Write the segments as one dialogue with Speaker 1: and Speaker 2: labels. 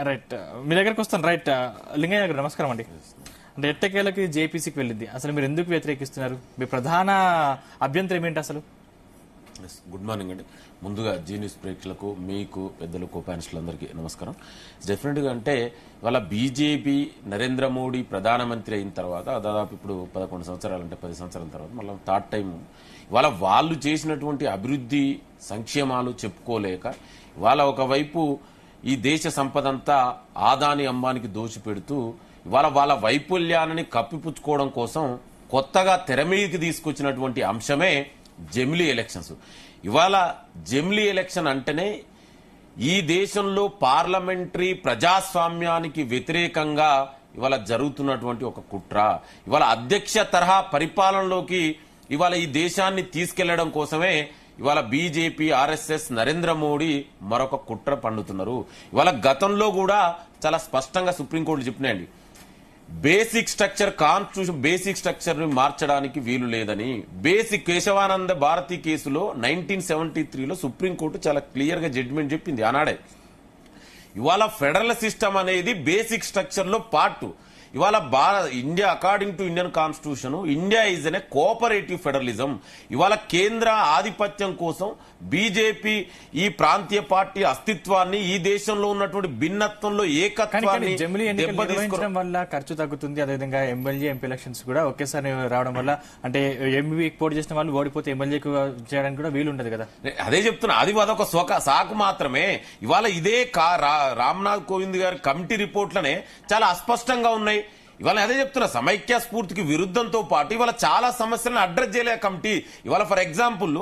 Speaker 1: Right, మీ దగ్గరకు వస్తాను. Right, Lingaiah గారు నమస్కారం అండి. అంటే ఎట్టకేలకి జేపీసీకి వెళ్ళింది, అసలు మీరు ఎందుకు వ్యతిరేకిస్తున్నారు? మీ ప్రధాన అభ్యంతరం ఏంటి అసలు?
Speaker 2: గుడ్ మార్నింగ్ అండి. ముందుగా జీ న్యూస్ ప్రేక్షకులకు, మీకు పెద్దలు కోపానిస్టులందరికీ నమస్కారం. డెఫినెట్గా అంటే ఇవాళ బీజేపీ నరేంద్ర మోడీ ప్రధానమంత్రి అయిన తర్వాత దాదాపు ఇప్పుడు 11 సంవత్సరాలు, అంటే 10 సంవత్సరాల తర్వాత మళ్ళీ థర్డ్ టైం ఇవాళ వాళ్ళు చేసినటువంటి అభివృద్ధి సంక్షేమాలు చెప్పుకోలేక ఇవాళ ఒకవైపు ఈ దేశ సంపదంతా ఆదాని అంబానికి దోచిపెడుతూ ఇవాళ వాళ్ళ వైఫల్యాన్ని కప్పిపుచ్చుకోవడం కోసం కొత్తగా తెర మీదకి తీసుకొచ్చినటువంటి అంశమే జమిలీ ఎలక్షన్స్. ఇవాళ జమిలీ ఎలక్షన్ అంటేనే ఈ దేశంలో పార్లమెంటరీ ప్రజాస్వామ్యానికి వ్యతిరేకంగా ఇవాళ జరుగుతున్నటువంటి ఒక కుట్ర. ఇవాళ అధ్యక్ష తరహా పరిపాలనలోకి ఇవాళ ఈ దేశాన్ని తీసుకెళ్లడం కోసమే ఇవాళ బీజేపీ, ఆర్ఎస్ఎస్, నరేంద్ర మోడీ మరొక కుట్ర పండుతున్నారు. ఇవాళ గతంలో కూడా చాలా స్పష్టంగా సుప్రీంకోర్టు చెప్పినాయండి, basic structure constitution basic structure ని మార్చడానికి వీలు లేదని. బేసిక్ కేశవానంద భారతి కేసులో 1973లో సుప్రీంకోర్టు చాలా క్లియర్ గా జడ్జిమెంట్ చెప్పింది ఆనాడే. ఇవాళ ఫెడరల్ సిస్టమ్ అనేది బేసిక్ స్ట్రక్చర్ లో పార్ట్. ఇవాళ India according to Indian constitution India is అనే కోఆపరేటివ్ ఫెడరలిజం. ఇవాళ కేంద్ర ఆధిపత్యం కోసం బీజేపీ ఈ ప్రాంతీయ పార్టీ అస్తిత్వాన్ని, ఈ దేశంలో ఉన్నటువంటి భిన్నత్వంలో ఏకత్వాన్ని
Speaker 1: నిర్వహించడం వల్ల ఖర్చు తగ్గుతుంది. అదేవిధంగా ఎమ్మెల్యే, ఎంపీ ఎలక్షన్స్ కూడా ఒకేసారి రావడం వల్ల, అంటే ఎంపీ పోటీ చేసిన వాళ్ళు ఓడిపోతే ఎమ్మెల్యేకు చేయడానికి కూడా వీలు ఉండదు కదా.
Speaker 2: అదే చెప్తున్నా, అది అదొక సాకు మాత్రమే. ఇవాళ ఇదే రామ్నాథ్ కోవింద్ గారి కమిటీ రిపోర్ట్లనే చాలా అస్పష్టంగా ఉన్నాయి. ఇవాళ అదే చెప్తున్నా, సమైక్య స్ఫూర్తికి విరుద్ధంతో పాటు ఇవాళ చాలా సమస్యలను అడ్రస్ చేయలే కమిటీ. ఇవాళ ఫర్ ఎగ్జాంపుల్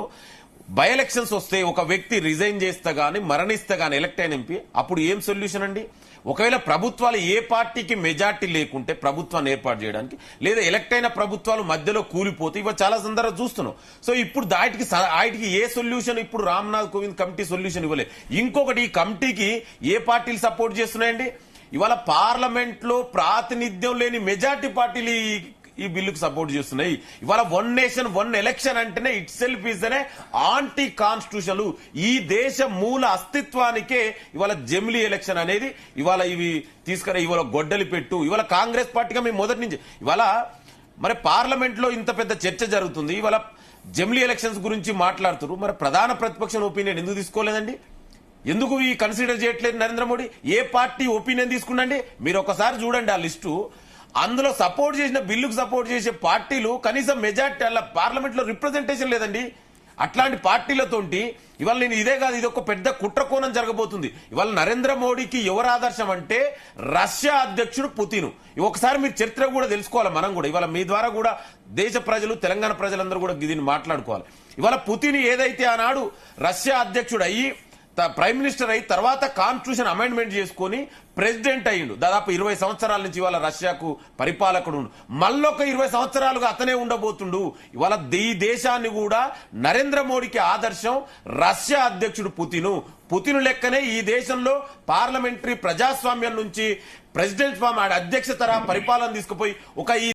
Speaker 2: బై ఎలక్షన్స్ వస్తే ఒక వ్యక్తి రిజైన్ చేస్తే గానీ, మరణిస్తే గానీ ఎలక్ట్ అయిన ఎంపీ, అప్పుడు ఏం సొల్యూషన్ అండి? ఒకవేళ ప్రభుత్వాలు ఏ పార్టీకి మెజార్టీ లేకుంటే ప్రభుత్వాన్ని ఏర్పాటు చేయడానికి, లేదా ఎలక్ట్ అయిన ప్రభుత్వాలు మధ్యలో కూలిపోతే ఇవాళ చాలా సందర్భాలు చూస్తున్నాం. సో ఇప్పుడు వాటికి ఏ సొల్యూషన్ ఇప్పుడు రామ్నాథ్ కోవింద్ కమిటీ సొల్యూషన్ ఇవ్వలే. ఇంకొకటి, ఈ కమిటీకి ఏ పార్టీలు సపోర్ట్ చేస్తున్నాయండి? ఇవాళ పార్లమెంట్ లో ప్రాతినిధ్యం లేని మెజార్టీ పార్టీలు ఈ బిల్లుకు సపోర్ట్ చేస్తున్నాయి. ఇవాళ వన్ నేషన్ వన్ ఎలక్షన్ అంటేనే ఇట్ సెల్ఫ్ ఈజ్ అనే ఆంటీ కాన్స్టిట్యూషన్. ఈ దేశ మూల అస్తిత్వానికే ఇవాళ జమిలీ ఎలక్షన్ అనేది ఇవాళ ఇవి తీసుకురా ఇవాళ గొడ్డలి పెట్టు. ఇవాళ కాంగ్రెస్ పార్టీగా మేము మొదటి నుంచి ఇవాళ మరి పార్లమెంట్ లో ఇంత పెద్ద చర్చ జరుగుతుంది, ఇవాళ జమిలీ ఎలక్షన్స్ గురించి మాట్లాడుతున్నారు. మరి ప్రధాన ప్రతిపక్షం ఒపీనియన్ ఎందుకు తీసుకోలేదండి? ఎందుకు ఈ కన్సిడర్ చేయట్లేదు నరేంద్ర మోడీ? ఏ పార్టీ ఒపీనియన్ తీసుకున్నాండి? మీరు ఒకసారి చూడండి ఆ లిస్టు. అందులో సపోర్ట్ చేసిన బిల్లుకు సపోర్ట్ చేసే పార్టీలు కనీసం మెజార్టీ అలా పార్లమెంట్ లో రిప్రజెంటేషన్ లేదండి. అట్లాంటి పార్టీలతోటి ఇవాళ నేను ఇదే కాదు, ఇది ఒక పెద్ద కుట్రకోణం జరగబోతుంది. ఇవాళ నరేంద్ర మోడీకి ఎవరు ఆదర్శం అంటే రష్యా అధ్యక్షుడు పుతిన్. ఒకసారి మీరు చరిత్ర కూడా తెలుసుకోవాలి మనం కూడా. ఇవాళ మీ ద్వారా కూడా దేశ ప్రజలు, తెలంగాణ ప్రజలందరూ కూడా దీన్ని మాట్లాడుకోవాలి. ఇవాళ పుతిన్ ఏదైతే ఆనాడు రష్యా అధ్యక్షుడు అయ్యి ప్రైమ్ మినిస్టర్ అయి తర్వాత కాన్స్టిట్యూషన్ అమెండ్మెంట్ చేసుకుని ప్రెసిడెంట్ అయ్యిండు. దాదాపు 20 సంవత్సరాల నుంచి ఇవాళ రష్యాకు పరిపాలకుడు. మళ్ళొక 20 సంవత్సరాలుగా అతనే ఉండబోతుండు. ఇవాళ ఈ దేశాన్ని కూడా నరేంద్ర మోడీకి ఆదర్శం రష్యా అధ్యక్షుడు పుతిన్ లెక్కనే ఈ దేశంలో పార్లమెంటరీ ప్రజాస్వామ్యం నుంచి ప్రెసిడెంట్ ఫామ్ అధ్యక్ష తరహా పరిపాలన తీసుకుపోయి ఒక